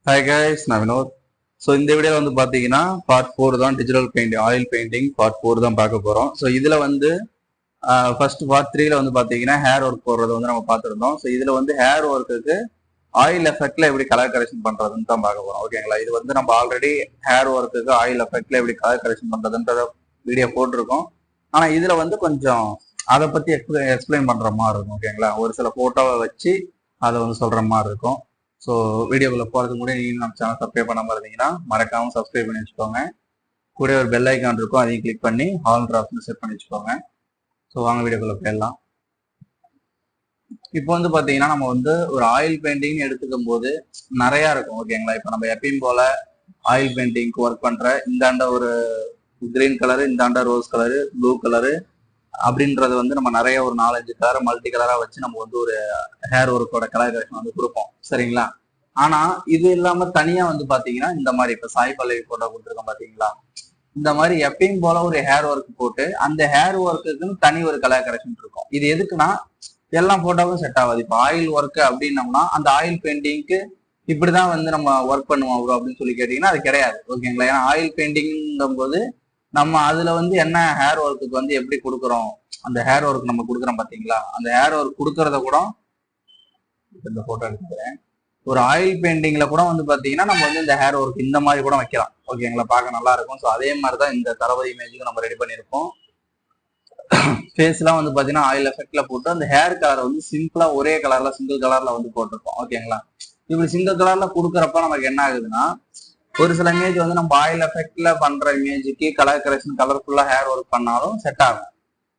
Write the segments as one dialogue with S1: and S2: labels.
S1: Hi guys, நான் Vinod. So இந்த வீடியோவில் வந்து பார்த்தீங்கன்னா பார்ட் 4 தான் digital painting oil painting part 4 தான் பார்க்க போகிறோம். ஸோ இதில் வந்து ஃபர்ஸ்ட் பார்ட் 3ல வந்து பார்த்தீங்கன்னா ஹேர் ஒர்க் போடுறது வந்து நம்ம பார்த்துருந்தோம். ஸோ இதில் வந்து ஹேர் ஒர்க்குக்கு ஆயில் எஃபெக்ட்ல எப்படி கலர் கரெக்ஷன் பண்ணுறதுன்னு தான் பார்க்க போகிறோம். ஓகேங்களா, இது வந்து நம்ம ஆல்ரெடி ஹேர் ஒர்க்குக்கு ஆயில் எஃபெக்ட்ல எப்படி கலர் கரெக்ஷன் பண்ணுறதுன்றத வீடியோ போட்டிருக்கோம். ஆனால் இதில் வந்து கொஞ்சம் அதை பற்றி எக்ஸ்பிளைன் பண்ணுற மாதிரி இருக்கும். ஓகேங்களா, ஒரு சில ஃபோட்டோவை வச்சு அதை வந்து சொல்கிற மாதிரி இருக்கும். ஸோ வீடியோக்குள்ள போகிறதுக்கு முன்னாடி நீங்கள் நம்ம சேனல் சப்ஸ்கிரைப் பண்ணாமல் இருந்தீங்கன்னா மறக்காமல் சப்ஸ்கிரைப் பண்ணி வச்சுக்கோங்க. கூட ஒரு பெல் ஐக்கான் இருக்கும், அதையும் கிளிக் பண்ணி ஆல்ன்ற ஆப்ஷன் செட் பண்ணி வச்சுக்கோங்க. ஸோ வாங்க வீடியோக்குள்ள போயிடலாம். இப்போ வந்து பார்த்தீங்கன்னா நம்ம வந்து ஒரு ஆயில் பெயிண்டிங் எடுத்துக்கும் போது நிறையா இருக்கும். ஓகேங்களா, இப்போ நம்ம எப்பயும் போல ஆயில் பெயிண்டிங்க்கு ஒர்க் பண்ணுற இந்தாண்ட ஒரு கிரீன் கலரு, இந்தாண்ட ரோஸ் கலரு, ப்ளூ கலரு அப்படின்றது வந்து நம்ம நிறைய ஒரு 4-5 கலரை மல்டி கலராக வச்சு நம்ம வந்து ஒரு ஹேர் ஒர்க்கோட கலர் கரெக்ஷன் வந்து கொடுப்போம். சரிங்களா, ஆனா இது இல்லாம தனியா வந்து பாத்தீங்கன்னா இந்த மாதிரி இப்ப சாய் பல்லவி போட்டோ கொடுத்துருக்கோம் பாத்தீங்களா, இந்த மாதிரி எப்பயும் போல ஒரு ஹேர் ஒர்க் போட்டு அந்த ஹேர் ஒர்க்குன்னு தனி ஒரு கலர் கரெக்ஷன் இருக்கும். இது எதுக்குன்னா எல்லா போட்டோவும் செட் ஆகாது. இப்போ ஆயில் ஒர்க் அப்படின்னம்னா அந்த ஆயில் பெயிண்டிங்க்கு இப்படிதான் வந்து நம்ம ஒர்க் பண்ணுவோம் ப்ரோ அப்படின்னு சொல்லி கேட்டீங்கன்னா அது கிடையாது. ஓகேங்களா, ஏன்னா ஆயில் பெயிண்டிங்கும் போது நம்ம அதுல வந்து என்ன ஹேர் ஒர்க்குக்கு வந்து எப்படி கொடுக்குறோம், அந்த ஹேர் ஒர்க் நம்ம கொடுக்குறோம் பாத்தீங்களா, அந்த ஹேர் ஒர்க் கொடுக்கறத கூட இந்த போட்டோ எடுத்துக்கிறேன். ஒரு ஆயில் பெயிண்டிங்ல கூட வந்து பாத்தீங்கன்னா நம்ம வந்து இந்த ஹேர் ஒர்க் இந்த மாதிரி கூட வைக்கலாம். ஓகேங்களா, பார்க்க நல்லா இருக்கும். ஸோ அதே மாதிரிதான் இந்த தளபதி இமேஜுக்கு நம்ம ரெடி பண்ணியிருப்போம். ஃபேஸ் எல்லாம் வந்து பாத்தீங்கன்னா ஆயில் எஃபெக்ட்ல போட்டு அந்த ஹேர் கலர் வந்து சிம்பிளா ஒரே கலர்ல சிங்கிள் கலர்ல வந்து போட்டிருப்போம். ஓகேங்களா, இப்படி சிங்கிள் கலர்ல கொடுக்குறப்ப நமக்கு என்ன ஆகுதுன்னா ஒரு சில இமேஜ் வந்து நம்ம ஆயில் எஃபெக்ட்ல பண்ற இமேஜுக்கு கலர் கரெக்ஷன் கலர்ஃபுல்லா ஹேர் ஒர்க் பண்ணாலும் செட் ஆகும்.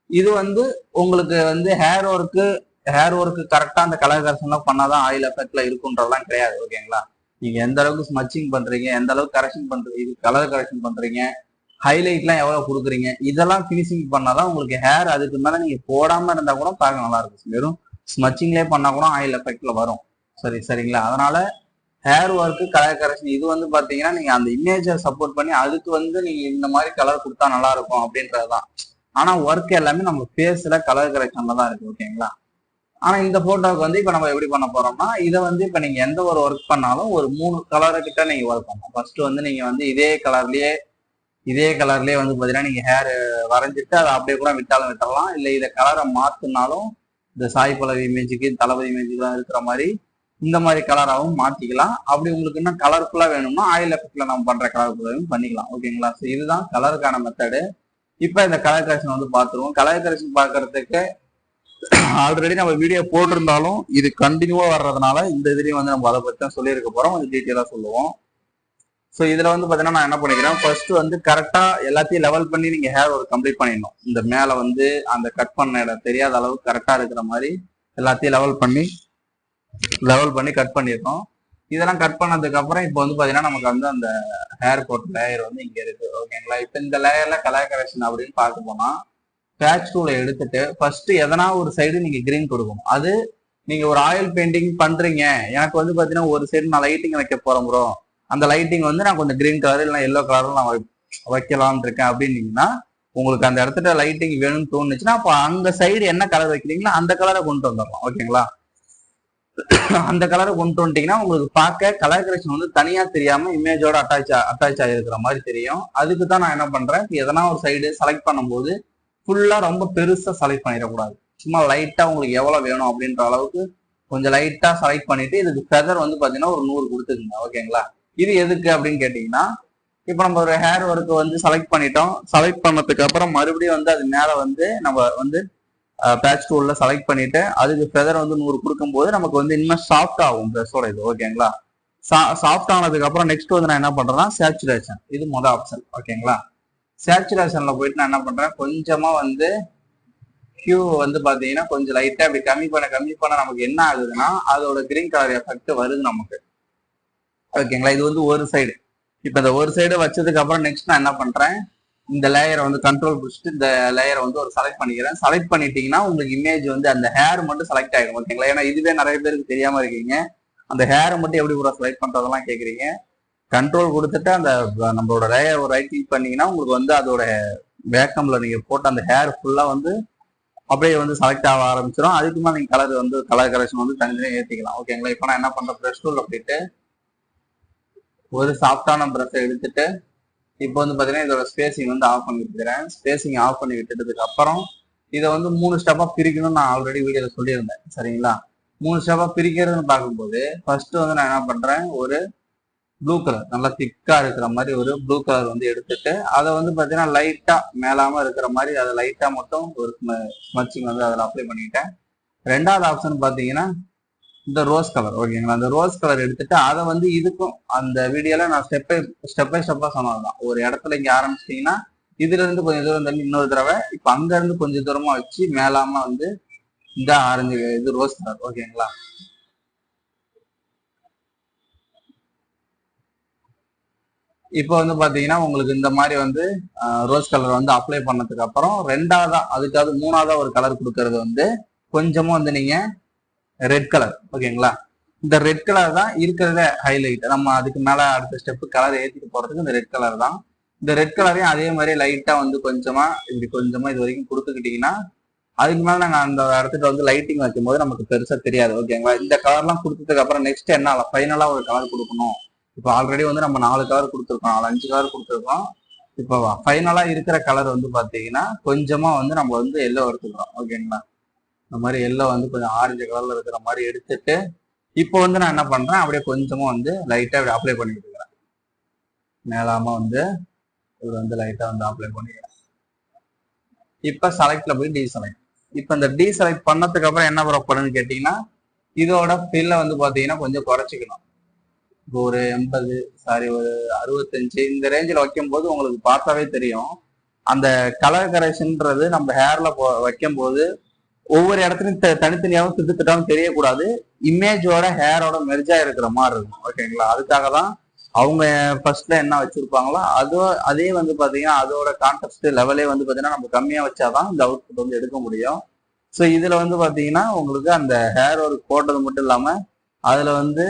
S1: இது வந்து உங்களுக்கு வந்து ஹேர் ஒர்க்கு கரெக்டா அந்த கலர் கரெக்ஷன்லாம் பண்ணாதான் ஆயில் எஃபெக்ட்ல இருக்குன்றதெல்லாம் கிடையாது. ஓகேங்களா, நீங்க எந்த அளவுக்கு ஸ்மச்சிங் பண்றீங்க, எந்த அளவுக்கு கரெக்ஷன் பண்றீங்க, இது கலர் கரெக்ஷன் பண்றீங்க, ஹைலைட்லாம் எவ்வளவு கொடுக்குறீங்க, இதெல்லாம் பினிஷிங் பண்ணாதான் உங்களுக்கு ஹேர் அதுக்கு மேல நீங்க போடாம இருந்தா கூட பார்க்க நல்லா இருக்கும். வெறும் ஸ்மச்சிங்லேயே பண்ணா கூட ஆயில் எஃபெக்ட்ல வரும். சரிங்களா, அதனால ஹேர் ஒர்க்கு கலர் கரெக்ஷன் இது வந்து பாத்தீங்கன்னா நீங்க அந்த இமேஜை சப்போர்ட் பண்ணி அதுக்கு வந்து நீங்க இந்த மாதிரி கலர் கொடுத்தா நல்லா இருக்கும் அப்படின்றதுதான். ஆனா ஒர்க் எல்லாமே நம்ம ஃபேஸ்ல கலர் கரெக்ஷன்ல தான் இருக்கு. ஓகேங்களா, ஆனா இந்த போட்டோவுக்கு வந்து இப்ப நம்ம எப்படி பண்ண போறோம்னா இதை வந்து இப்ப நீங்க எந்த ஒரு ஒர்க் பண்ணாலும் ஒரு 3 கலரை கிட்ட நீங்க ஒர்க் பண்ணலாம். ஃபர்ஸ்ட் வந்து நீங்க வந்து இதே கலர்லயே வந்து பாத்தீங்கன்னா நீங்க ஹேர் வரைஞ்சிட்டு அதை அப்படியே கூட விட்டலாம். இல்ல இதை கலரை மாத்தினாலும் இந்த சாய் பல்லவி இமேஜுக்கு தளபதி இமேஜுக்கு இருக்கிற மாதிரி இந்த மாதிரி கலராகவும் மாத்திக்கலாம். அப்படி உங்களுக்கு இன்னும் கலர்ஃபுல்லா வேணும்னா ஆயில் எஃபெக்ட்ல நம்ம பண்ற கலர்ஃபுல்லாகவும் பண்ணிக்கலாம். ஓகேங்களா, ஸோ இதுதான் கலருக்கான மெத்தடு. இப்ப இந்த கலர் கரெக்ஷன் வந்து பாத்துருவோம். கலர் கரெக்ஷன் பாக்குறதுக்கு ஆல்ரெடி நம்ம வீடியோ போட்டிருந்தாலும் இது கண்டினியூவா வர்றதுனால இந்த இதுலயும் வந்து நம்ம அதை பத்தி தான் சொல்லியிருக்க போறோம், கொஞ்சம் டீட்டெயிலா சொல்லுவோம். ஸோ இதுல வந்து பாத்தீங்கன்னா நான் என்ன பண்ணிக்கிறேன், ஃபர்ஸ்ட் வந்து கரெக்டா எல்லாத்தையும் லெவல் பண்ணி நீங்க ஹேர் ஒர்க் கம்ப்ளீட் பண்ணிடணும். இந்த மேல வந்து அந்த கட் பண்ண இடம் தெரியாத அளவுக்கு கரெக்டா இருக்கிற மாதிரி எல்லாத்தையும் லெவல் பண்ணி கட் பண்ணிருக்கோம். இதெல்லாம் கட் பண்ணதுக்கு அப்புறம் இப்போ வந்து பாத்தீங்கன்னா நமக்கு வந்து அந்த ஹேர் கோட் லேயர் வந்து இங்க இருக்கு. ஓகேங்களா, இப்போ இந்த லேயர்ல கலர் கரெக்ஷன் அப்படின்னு பார்க்க போனா பேட்ச் டூலை எடுத்துட்டு ஃபர்ஸ்ட் எதனா ஒரு சைடு நீங்க கிரீன் கொடுக்கணும். அது நீங்க ஒரு ஆயில் பெயிண்டிங் பண்றீங்க, எனக்கு வந்து பாத்தீங்கன்னா ஒரு சைடு நான் லைட்டிங் வைக்க போறேன் ப்ரோ, அந்த லைட்டிங் வந்து நான் கொஞ்சம் கிரீன் கலர் இல்லை எல்லோ கலர்ல நான் வைக்கலாம்னு இருக்கேன் அப்படின்னீங்கன்னா உங்களுக்கு அந்த இடத்துல லைட்டிங் வேணும்னு தோணுச்சுன்னா அப்போ அந்த சைடு என்ன கலர் வைக்கிறீங்களோ அந்த கலரை கொண்டு வந்துடலாம். ஓகேங்களா, அந்த கலரை கொண்டு வந்துட்டீங்கன்னா உங்களுக்கு பார்க்க கலர் கரெக்ஷன் வந்து தனியா தெரியாம இமேஜோட அட்டாச் ஆகிருக்கிற மாதிரி தெரியும். அதுக்கு தான் நான் என்ன பண்றேன், எதனா ஒரு சைடு செலக்ட் பண்ணும்போது ஃபுல்லா ரொம்ப பெருசா செலக்ட் பண்ணிடக்கூடாது. சும்மா லைட்டா உங்களுக்கு எவ்வளவு வேணும் அப்படின்ற அளவுக்கு கொஞ்சம் லைட்டா செலக்ட் பண்ணிட்டு இதுக்கு ஃபெதர் வந்து பாத்தீங்கன்னா ஒரு 100 கொடுத்துக்குங்க. ஓகேங்களா, இது எதுக்கு அப்படின்னு கேட்டீங்கன்னா இப்ப நம்ம ஒரு ஹேர் ஒர்க்கு வந்து செலக்ட் பண்ணிட்டோம். செலக்ட் பண்ணதுக்கு அப்புறம் மறுபடியும் வந்து அது மேல வந்து நம்ம வந்து பேட்ச் டூல்ல செலக்ட் பண்ணிட்டு அதுக்கு ஃபெதர் வந்து 100 கொடுக்கும்போது நமக்கு வந்து இன்னும் சாஃப்ட் ஆகும் ட்ரெஸ்ஸோட இது. ஓகேங்களா, சாஃப்ட் ஆனதுக்கு அப்புறம் நெக்ஸ்ட் வந்து நான் என்ன பண்றேன்னா சேச்சுரேஷன், இது முதல் ஆப்ஷன். ஓகேங்களா, சேச்சுரேஷன்ல போயிட்டு நான் என்ன பண்றேன், கொஞ்சமா வந்து ஹியூ வந்து பாத்தீங்கன்னா கொஞ்சம் லைட்டா அப்படி கம்மி பண்ண நமக்கு என்ன ஆகுதுன்னா அதோட கிரீன் கலர் எஃபெக்ட் வருது நமக்கு. ஓகேங்களா, இது வந்து ஒரு சைடு. இப்ப இந்த ஒரு சைடு வச்சதுக்கு அப்புறம் நெக்ஸ்ட் நான் என்ன பண்றேன், இந்த லேயரை வந்து கண்ட்ரோல் பிடிச்சிட்டு இந்த லேயரை வந்து ஒரு செலக்ட் பண்ணிக்கிறேன். செலக்ட் பண்ணிட்டீங்கன்னா உங்களுக்கு இமேஜ் வந்து அந்த ஹேர் மட்டும் செலக்ட் ஆகிடும். ஓகேங்களா, ஏன்னா இதுவே நிறைய பேருக்கு தெரியாம இருக்கீங்க, அந்த ஹேரை மட்டும் எப்படி கூட செலக்ட் பண்றதெல்லாம் கேக்குறீங்க. கண்ட்ரோல் கொடுத்துட்டு அந்த நம்மளோட லேயர் ஒரு ரைட் கிளிக் பண்ணீங்கன்னா உங்களுக்கு வந்து அதோட வேக்கம்ல நீங்க போட்ட அந்த ஹேர் ஃபுல்லா வந்து அப்படியே வந்து செலக்ட் ஆக ஆரம்பிச்சிடும். அதுக்கு மேலே நீங்க கலர் கரெக்ஷன் வந்து தனித்தனியாக ஏற்றிக்கலாம். ஓகேங்களா, இப்போ நான் என்ன பண்றேன், ப்ரெஷ் டூல்ல போயிட்டு ஒரு சாஃப்டான ப்ரஷை எடுத்துட்டு இப்போ வந்து பார்த்தீங்கன்னா இதோட ஸ்பேசிங் வந்து ஆஃப் பண்ணி விட்டுக்கிறேன். ஸ்பேசிங் ஆஃப் பண்ணி விட்டுட்டதுக்கு அப்புறம் இதை வந்து 3 ஸ்டெப்பாக பிரிக்கணும்னு நான் ஆல்ரெடி வீடியோவில் சொல்லியிருந்தேன். சரிங்களா? 3 ஸ்டெப்பாக பிரிக்கிறதுன்னு பார்க்கும்போது ஃபர்ஸ்ட் வந்து நான் என்ன பண்ணுறேன், ஒரு ப்ளூ கலர் நல்லா திக்காக இருக்கிற மாதிரி ஒரு ப்ளூ கலர் வந்து எடுத்துட்டு அதை வந்து பார்த்தீங்கன்னா லைட்டாக மேலாமல் இருக்கிற மாதிரி அதை லைட்டாக மட்டும் ஒரு ஸ்மச்சிங் வந்து அதில் அப்ளை பண்ணிக்கிட்டேன். ரெண்டாவது ஆப்ஷன் பார்த்தீங்கன்னா இந்த ரோஸ் கலர். ஓகேங்களா? அந்த ரோஸ் கலர் எடுத்துட்டு அதை வந்து இதுக்கும் அந்த வீடியோல நான் ஸ்டெப் பை ஸ்டெப்பா சொன்னதுதான். ஒரு இடத்துல இங்க ஆரம்பிச்சிட்டீங்கன்னா இதுல இருந்து கொஞ்சம் தூரம் தள்ளி இன்னொரு தடவை, இப்ப அங்க இருந்து கொஞ்சம் தூரமா வச்சு மேலாம வந்து இந்த ஆரஞ்சு இது ரோஸ் கலர். ஓகேங்களா? இப்போ வந்து பாத்தீங்கன்னா உங்களுக்கு இந்த மாதிரி வந்து ரோஸ் கலர் வந்து அப்ளை பண்ணதுக்கு அப்புறம் ரெண்டாவதா அதுக்காவது மூணாவதா ஒரு கலர் கொடுக்கறது வந்து கொஞ்சமா வந்து நீங்க ரெட் கலர். ஓகேங்களா? இந்த ரெட் கலர் தான் இருக்கிறத ஹைலைட். நம்ம அதுக்கு மேல அடுத்த ஸ்டெப் கலர் ஏற்றிட்டு போறதுக்கு இந்த ரெட் கலர் தான். இந்த ரெட் கலரையும் அதே மாதிரி லைட்டா வந்து கொஞ்சமா இப்படி கொஞ்சமா இது வரைக்கும் கொடுத்துக்கிட்டீங்கன்னா அதுக்கு மேல நாங்க அந்த இடத்துல வந்து லைட்டிங் வைக்கும் போது நமக்கு பெருசா தெரியாது. ஓகேங்களா? இந்த கலர்லாம் கொடுத்ததுக்கு அப்புறம் நெக்ஸ்ட் என்ன ஃபைனலா ஒரு கலர் கொடுக்கணும். இப்போ ஆல்ரெடி வந்து நம்ம 4 கலர் கொடுத்துருக்கோம், 5 கலர் கொடுத்துருக்கோம். இப்போ ஃபைனலா இருக்கிற கலர் வந்து பாத்தீங்கன்னா கொஞ்சமா வந்து நம்ம வந்து எல்லோ எடுத்துக்கிறோம். ஓகேங்களா? இந்த மாதிரி எல்லோ வந்து கொஞ்சம் ஆரஞ்சு கலர்ல இருக்கிற மாதிரி எடுத்துட்டு இப்போ வந்து நான் என்ன பண்றேன், அப்படியே கொஞ்சமா வந்து லைட்டா அப்படி அப்ளை பண்ணிட்டு இருக்கிறேன். மேலாம வந்து இது வந்து லைட்டா வந்து அப்ளை பண்ணிக்கிறேன். இப்ப செலக்ட்ல போய் டீசெலக்ட். இப்ப இந்த டீசெலக்ட் பண்ணதுக்கு அப்புறம் என்ன பண்ணணும்னு கேட்டீங்கன்னா இதோட ஃபில்ல வந்து பாத்தீங்கன்னா கொஞ்சம் குறைச்சிக்கணும். இப்போ ஒரு 80 ஒரு 65 இந்த ரேஞ்சில் வைக்கும் போது உங்களுக்கு பார்த்தாவே தெரியும் அந்த கலர் கரெக்ஷன்ன்றது நம்ம ஹேர்ல வைக்கும் போது ஒவ்வொரு இடத்துலையும் தனித்தனியாகவும் திட்டத்திட்டாலும் தெரியக்கூடாது. இமேஜோட ஹேரோட மெர்ஜா இருக்கிற மாதிரி இருக்கும். ஓகேங்களா? அதுக்காக தான் அவங்க ஃபர்ஸ்ட்ல என்ன வச்சிருப்பாங்களோ அதே வந்து பாத்தீங்கன்னா அதோட கான்டெக்ட் லெவலே வந்து பாத்தீங்கன்னா நம்ம கம்மியா வச்சாதான் இந்த அவுட்புட் வந்து எடுக்க முடியும். ஸோ இதுல வந்து பாத்தீங்கன்னா உங்களுக்கு அந்த ஹேர் ஒர்க் போட்டது மட்டும் இல்லாம அதுல வந்து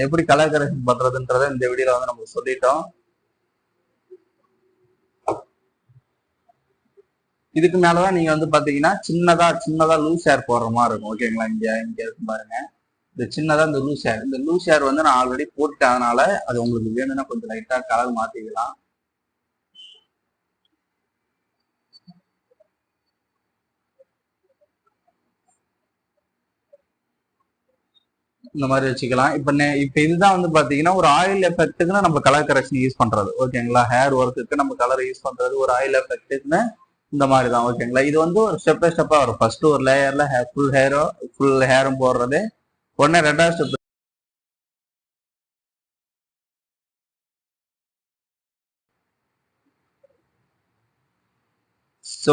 S1: எப்படி கலர் கரெக்ஷன் பண்றதுன்றத இந்த வீடியோல வந்து நம்ம சொல்லிட்டோம். இதுக்கு மேலதான் நீங்க வந்து பாத்தீங்கன்னா சின்னதா லூஸ் ஹேர் போடுற மாதிரி இருக்கும். ஓகேங்களா? இங்க இருக்கும் பாருங்க, இந்த சின்னதா இந்த லூஸ் ஹேர் வந்து நான் ஆல்ரெடி போட்டுட்டேன். அதனால அது உங்களுக்கு வேணும்னா கொஞ்சம் லைட்டா கலர் மாத்திக்கலாம். இந்த மாதிரி வச்சுக்கலாம். இப்ப இதுதான் வந்து பாத்தீங்கன்னா ஒரு ஆயில் எஃபெக்ட்டுக்குன்னு நம்ம கலர் கரெக்ஷன் யூஸ் பண்றது. ஓகேங்களா? ஹேர் ஒர்க்குக்கு நம்ம கலர் யூஸ் பண்றது ஒரு ஆயில் எஃபெக்ட்டுக்குன்னு இந்த மாதிரி தான். ஓகேங்களா? இது வந்து ஒரு ஸ்டெப் பை ஸ்டெப்பா வரும். ஃபர்ஸ்ட் ஒரு லேயர்ல ஃபுல் ஹேரும் போடுறது, உடனே ரெண்டாவது ஸ்டெப்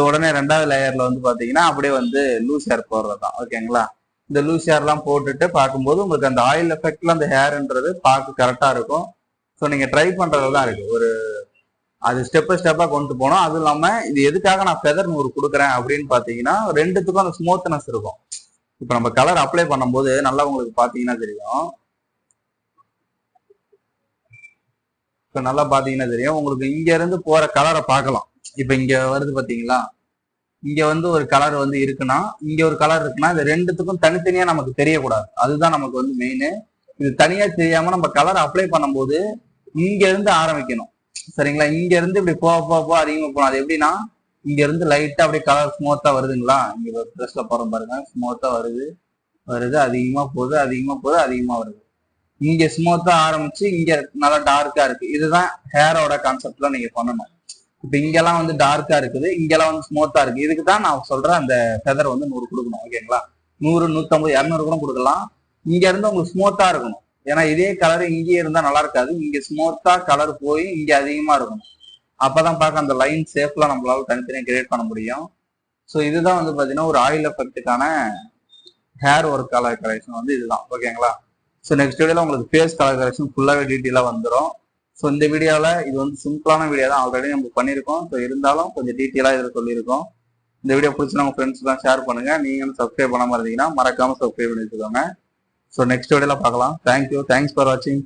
S1: உடனே ரெண்டாவது லேயர்ல வந்து பாத்தீங்கன்னா அப்படியே வந்து லூஸ் ஹேர் போடுறது தான். ஓகேங்களா? இந்த லூஸ் ஹேர்லாம் போட்டுட்டு பார்க்கும்போது உங்களுக்கு அந்த ஆயில் எஃபெக்ட்ல அந்த ஹேர்ன்றது பார்க்க கரெக்டா இருக்கும். ஸோ நீங்க ட்ரை பண்றதுல தான் இருக்கு. ஒரு அது ஸ்டெப் பை ஸ்டெப்பா கொண்டு போனோம். அதுவும் இல்லாம இது எதுக்காக நான் ஃபெதர் நூறு கொடுக்குறேன் அப்படின்னு பாத்தீங்கன்னா ரெண்டுத்துக்கும் அந்த ஸ்மூத்னஸ் இருக்கும். இப்ப நம்ம கலர் அப்ளை பண்ணும்போது நல்லா உங்களுக்கு பாத்தீங்கன்னா தெரியும். இப்ப நல்லா பாத்தீங்கன்னா தெரியும் உங்களுக்கு இங்க இருந்து போற கலரை பார்க்கலாம். இப்ப இங்க வருது பாத்தீங்களா? இங்க வந்து ஒரு கலர் வந்து இருக்குன்னா இங்க ஒரு கலர் இருக்குன்னா இது ரெண்டுத்துக்கும் தனித்தனியா நமக்கு தெரியக்கூடாது. அதுதான் நமக்கு வந்து மெயின். இது தனியா தெரியாம நம்ம கலர் அப்ளை பண்ணும்போது இங்க இருந்து ஆரம்பிக்கணும். சரிங்களா? இங்க இருந்து இப்படி போக அதிகமா போகணும். அது எப்படின்னா இங்க இருந்து லைட்டா அப்படியே கலர் ஸ்மூத்தா வருதுங்களா? இங்க ட்ரெஸ்ல போறோம் பாருங்க, ஸ்மூத்தா வருது அதிகமா வருது. இங்க ஸ்மூத்தா ஆரம்பிச்சு இங்க நல்லா டார்க்கா இருக்கு. இதுதான் ஹேரோட கான்செப்ட்ல நீங்க பண்ணணும். இப்ப இங்கெல்லாம் வந்து டார்க்கா இருக்குது, இங்கெல்லாம் வந்து ஸ்மூத்தா இருக்கு. இதுக்கு தான் நான் சொல்றேன் அந்த ஃபெதர் வந்து 100 கொடுக்கணும். ஓகேங்களா? 100, 150, 200 கூட கொடுக்கலாம். இங்க இருந்து உங்களுக்கு ஸ்மூத்தா இருக்கணும். ஏன்னா இதே கலர் இங்கே இருந்தா நல்லா இருக்காது. இங்க ஸ்மூத்தா கலர் போய் இங்க அதிகமா இருக்கணும். அப்பதான் பார்க்க அந்த லைன் சேஃப்லாம் நம்மளால தனித்தனியா கிரியேட் பண்ண முடியும். ஸோ இதுதான் வந்து பாத்தீங்கன்னா ஒரு ஆயில் எஃபெக்ட்டுக்கான ஹேர் ஒர்க் கலர் கரெக்ஷன் வந்து இதுதான். ஓகேங்களா? ஸோ நெக்ஸ்ட் வீடியோல உங்களுக்கு ஃபேஸ் கலர் கரெக்ஷன் ஃபுல்லாவே டீட்டெயிலாக வந்துடும். ஸோ இந்த வீடியோவில் இது வந்து சிம்பிளான வீடியோ தான், ஆல்ரெடி நம்ம பண்ணியிருக்கோம். ஸோ இருந்தாலும் கொஞ்சம் டீட்டெயிலாக இதில் சொல்லியிருக்கோம். இந்த வீடியோ பிடிச்சி நம்ம ஃப்ரெண்ட்ஸ்லாம் ஷேர் பண்ணுங்க. நீங்களும் சப்ஸ்கிரைப் பண்ணாமல் இருந்தீங்கன்னா மறக்காம சப்ஸ்கிரைப் பண்ணி வச்சுக்கோங்க. ஸோ நெக்ஸ்ட் வீடியோவில் பார்க்கலாம். தேங்க்யூ, தேங்க்ஸ் ஃபார் வாட்சிங்.